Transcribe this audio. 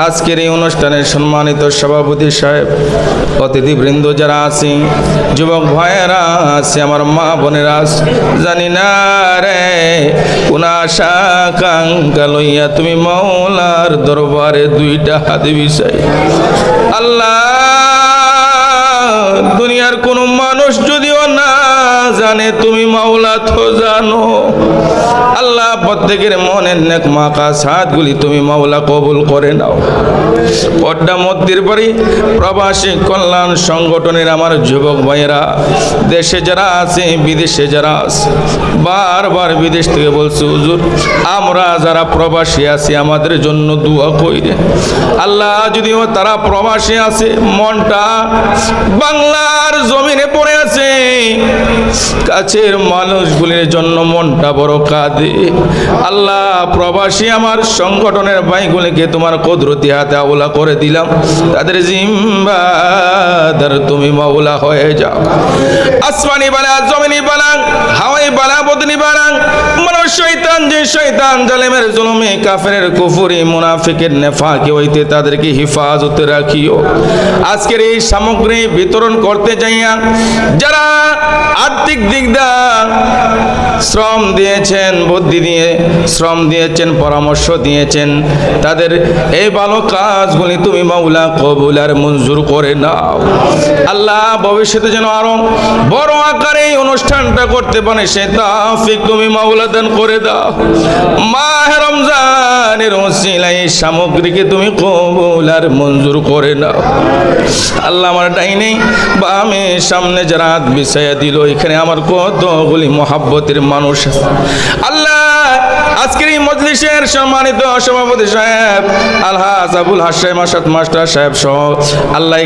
আজকের এই অনুষ্ঠানের সম্মানিত সভাপতি সাহেব, অতিথিবৃন্দ যারা আছে, যুবক ভাইয়েরা আছে, আমার মা বোনেরা আছে, জানি না রে কোন আশা আকাঙ্ক্ষা লইয়া তুমি মাওলার দরবারে দুইটা হাত বিছাই। আল্লাহ, দুনিয়ার কোন মানুষ যদিও না জানে, তুমি মাওলা তো জানো। আল্লাহ, প্রত্যেকের মনের নেক মাকাস হাতগুলি তুমি মাওলা কবুল করে নাও। পদ্মা মধ্যের বাড়ি প্রবাসী কল্যাণ সংগঠনের আমার যুবক ভাইয়েরা, দেশে যারা আছে, বিদেশে যারা আছে, বারবার বিদেশ থেকে বলছে, হুজুর আমরা যারা প্রবাসী আছি আমাদের জন্য দোয়া কইরে। আল্লাহ, যদিও তারা প্রবাসী আছে, মনটা বাংলার জমিনে পড়ে আছে, কাছের মানুষগুলির জন্য মনটা বড় কাঁদে। আল্লাহ, প্রবাসী আমার সংগঠনের ভাইগুলিকে তোমার কুদরতি হাতে আওলা করে দিলাম, তাদের জিম্মাদার তুমি মাওলা হয়ে যাও। আসমানি বালা, জমিনি বালা, হাওয়াই বালা, বদনি বালা, মানুষ শয়তান, যে শয়তান জালেমের জুলুমে, কাফেরের কুফরি, মুনাফিকের নেফাকি হইতে তাদেরকে হিফাজতে রাখিও। আজকের এই সামগ্রী বিতরণ করতে যাইয়া যারা আর্থিক দিক দা শ্রম দিয়েছেন, বুদ্ধি দিয়ে শ্রম দিয়েছেন, পরামর্শ দিয়েছেন, তাদের এই ভালো কাজগুলি তুমি মাওলা কবুল আর মঞ্জুর করে নাও। আল্লাহ, ভবিষ্যতে যেন আরো বড় আকারে এই অনুষ্ঠানটা করতে পারে সে তৌফিক তুমি মাওলা দান করে দাও। মাহে রমজানের ওসিলায় এই সামগ্রীকে তুমি কবুল আর মঞ্জুর করে নাও। আল্লাহ, আমার ডাইনে বামে সামনে যারা হাত বিছাইয়া দিল, এখানে আমার কতগুলি মহাব্বতের মানুষ আছে। আল্লাহ, আজকের এই মজলিসের সম্মানিত সভাপতি সাহেব আলহাজ আবুল হাশেম আসাদ মাস্টার সাহেব সহ আল্লাহ